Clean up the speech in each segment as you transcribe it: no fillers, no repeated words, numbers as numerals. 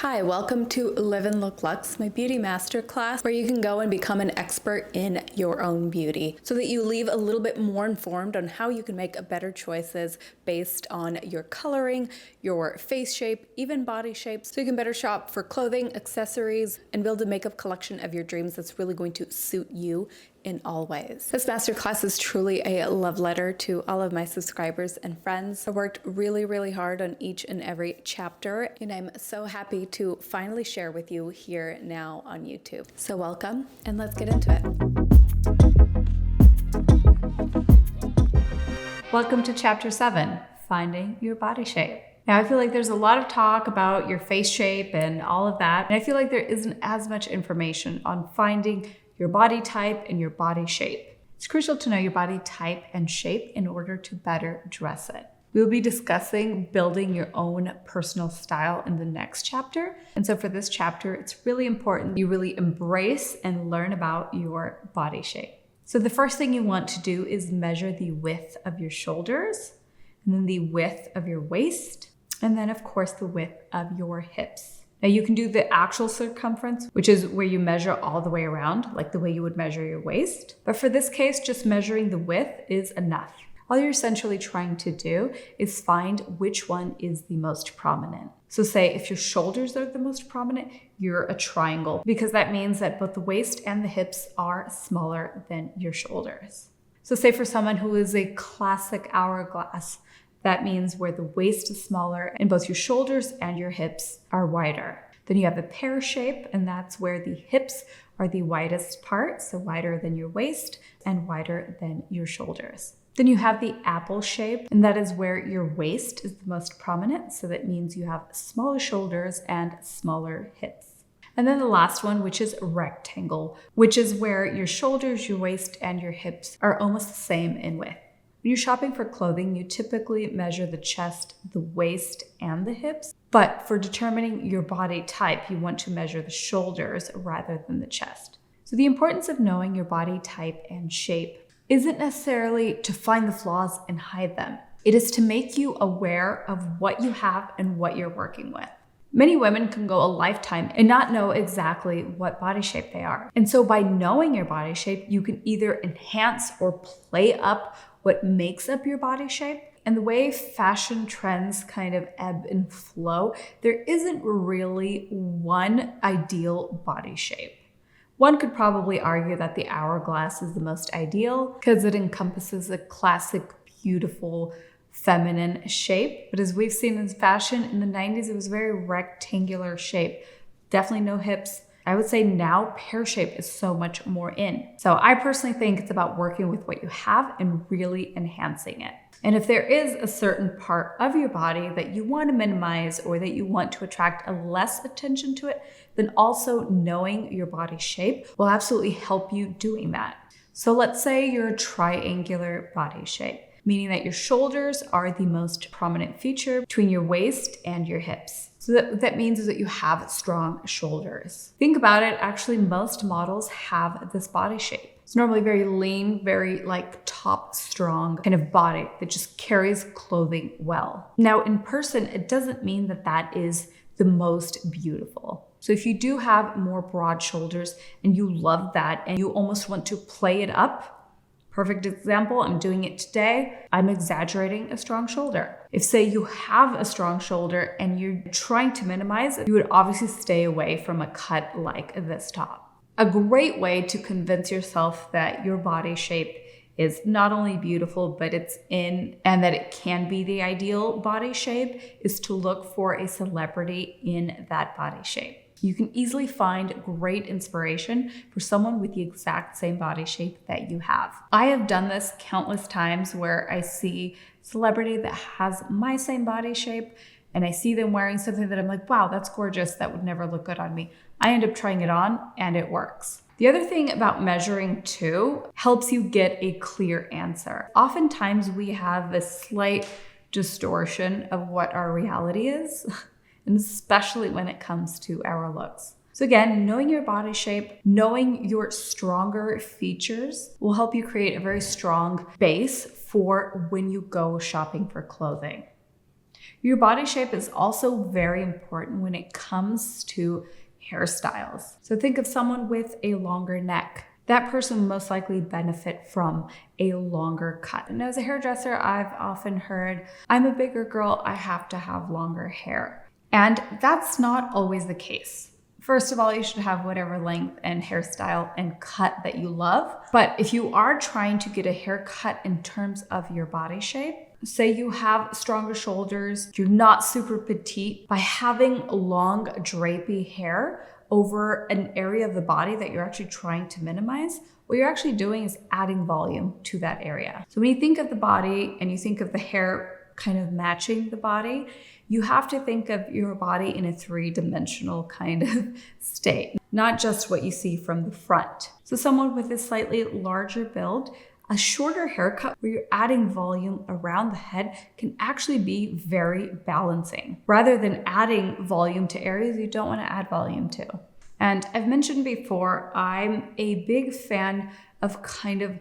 Hi, welcome to Live and Look Luxe, my beauty masterclass, where you can go and become an expert in your own beauty so that you leave a little bit more informed on how you can make better choices based on your coloring, your face shape, even body shapes, so you can better shop for clothing, accessories, and build a makeup collection of your dreams that's really going to suit you in all ways. This masterclass is truly a love letter to all of my subscribers and friends. I worked really hard on each and every chapter, and I'm so happy to finally share with you here now on YouTube. So welcome, and let's get into it. Welcome to Chapter 7, Finding Your Body Shape. Now, I feel like there's a lot of talk about your face shape and all of that, and I feel like there isn't as much information on finding your body type and your body shape. It's crucial to know your body type and shape in order to better dress it. We'll be discussing building your own personal style in the next chapter. And so for this chapter, it's really important you really embrace and learn about your body shape. So the first thing you want to do is measure the width of your shoulders, and then the width of your waist, and then of course the width of your hips. Now you can do the actual circumference, which is where you measure all the way around, like the way you would measure your waist. But for this case, just measuring the width is enough. All you're essentially trying to do is find which one is the most prominent. So say if your shoulders are the most prominent, you're a triangle, because that means that both the waist and the hips are smaller than your shoulders. So say for someone who is a classic hourglass, that means where the waist is smaller and both your shoulders and your hips are wider. Then you have the pear shape, and that's where the hips are the widest part, so wider than your waist and wider than your shoulders. Then you have the apple shape, and that is where your waist is the most prominent, so that means you have smaller shoulders and smaller hips. And then the last one, which is rectangle, which is where your shoulders, your waist, and your hips are almost the same in width. When you're shopping for clothing, you typically measure the chest, the waist, and the hips. But for determining your body type, you want to measure the shoulders rather than the chest. So the importance of knowing your body type and shape isn't necessarily to find the flaws and hide them. It is to make you aware of what you have and what you're working with. Many women can go a lifetime and not know exactly what body shape they are. And so by knowing your body shape, you can either enhance or play up what makes up your body shape. And the way fashion trends kind of ebb and flow, there isn't really one ideal body shape. One could probably argue that the hourglass is the most ideal because it encompasses a classic, beautiful, feminine shape. But as we've seen in fashion in the 90s, it was a very rectangular shape. Definitely no hips. I would say now pear shape is so much more in. So I personally think it's about working with what you have and really enhancing it. And if there is a certain part of your body that you want to minimize or that you want to attract a less attention to it, then also knowing your body shape will absolutely help you doing that. So let's say you're a triangular body shape, meaning that your shoulders are the most prominent feature between your waist and your hips. So that means that you have strong shoulders. Think about it, actually most models have this body shape. It's normally very lean, very like top strong kind of body that just carries clothing well. Now in person, it doesn't mean that that is the most beautiful. So if you do have more broad shoulders and you love that and you almost want to play it up, perfect example, I'm doing it today. I'm exaggerating a strong shoulder. If say you have a strong shoulder and you're trying to minimize it, you would obviously stay away from a cut like this top. A great way to convince yourself that your body shape is not only beautiful, but it's in and that it can be the ideal body shape is to look for a celebrity in that body shape. You can easily find great inspiration for someone with the exact same body shape that you have. I have done this countless times where I see a celebrity that has my same body shape and I see them wearing something that I'm like, wow, that's gorgeous. That would never look good on me. I end up trying it on and it works. The other thing about measuring too helps you get a clear answer. Oftentimes we have a slight distortion of what our reality is. And especially when it comes to our looks. So again, knowing your body shape, knowing your stronger features will help you create a very strong base for when you go shopping for clothing. Your body shape is also very important when it comes to hairstyles. So think of someone with a longer neck. That person will most likely benefit from a longer cut. And as a hairdresser, I've often heard, I'm a bigger girl, I have to have longer hair. And that's not always the case. First of all, you should have whatever length and hairstyle and cut that you love. But if you are trying to get a haircut in terms of your body shape, say you have stronger shoulders, you're not super petite, by having long drapey hair over an area of the body that you're actually trying to minimize, what you're actually doing is adding volume to that area. So when you think of the body and you think of the hair kind of matching the body, you have to think of your body in a three-dimensional kind of state, not just what you see from the front. So someone with a slightly larger build, a shorter haircut where you're adding volume around the head can actually be very balancing, rather than adding volume to areas you don't want to add volume to. And I've mentioned before, I'm a big fan of kind of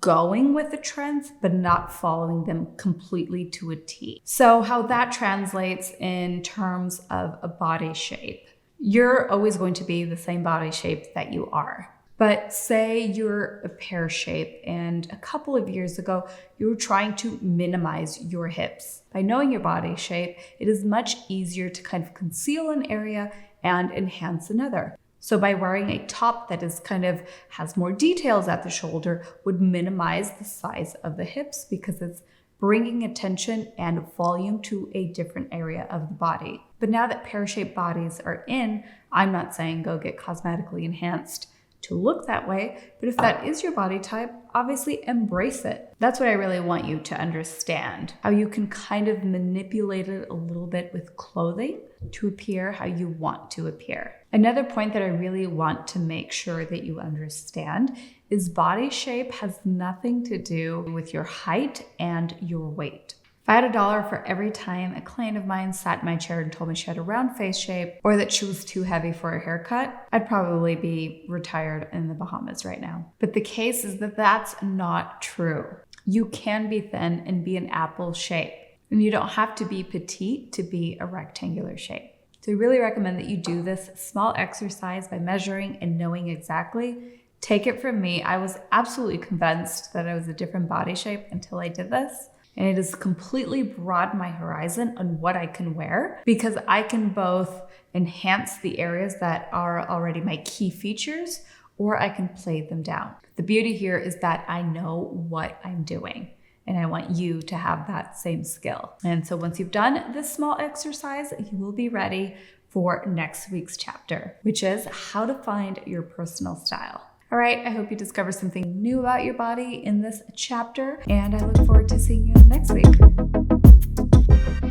going with the trends, but not following them completely to a T. So how that translates in terms of a body shape. You're always going to be the same body shape that you are. But say you're a pear shape and a couple of years ago, you were trying to minimize your hips. By knowing your body shape, it is much easier to kind of conceal an area and enhance another. So by wearing a top that is kind of has more details at the shoulder would minimize the size of the hips because it's bringing attention and volume to a different area of the body. But now that pear-shaped bodies are in, I'm not saying go get cosmetically enhanced to look that way, but if that is your body type, obviously embrace it. That's what I really want you to understand, how you can kind of manipulate it a little bit with clothing to appear how you want to appear. Another point that I really want to make sure that you understand is body shape has nothing to do with your height and your weight. If I had $1 for every time a client of mine sat in my chair and told me she had a round face shape or that she was too heavy for a haircut, I'd probably be retired in the Bahamas right now. But the case is that that's not true. You can be thin and be an apple shape, and you don't have to be petite to be a rectangular shape. So I really recommend that you do this small exercise by measuring and knowing exactly. Take it from me, I was absolutely convinced that I was a different body shape until I did this. And it has completely broadened my horizon on what I can wear because I can both enhance the areas that are already my key features, or I can play them down. The beauty here is that I know what I'm doing, and I want you to have that same skill. And so once you've done this small exercise, you will be ready for next week's chapter, which is how to find your personal style. All right, I hope you discover something new about your body in this chapter, and I look forward to seeing you next week.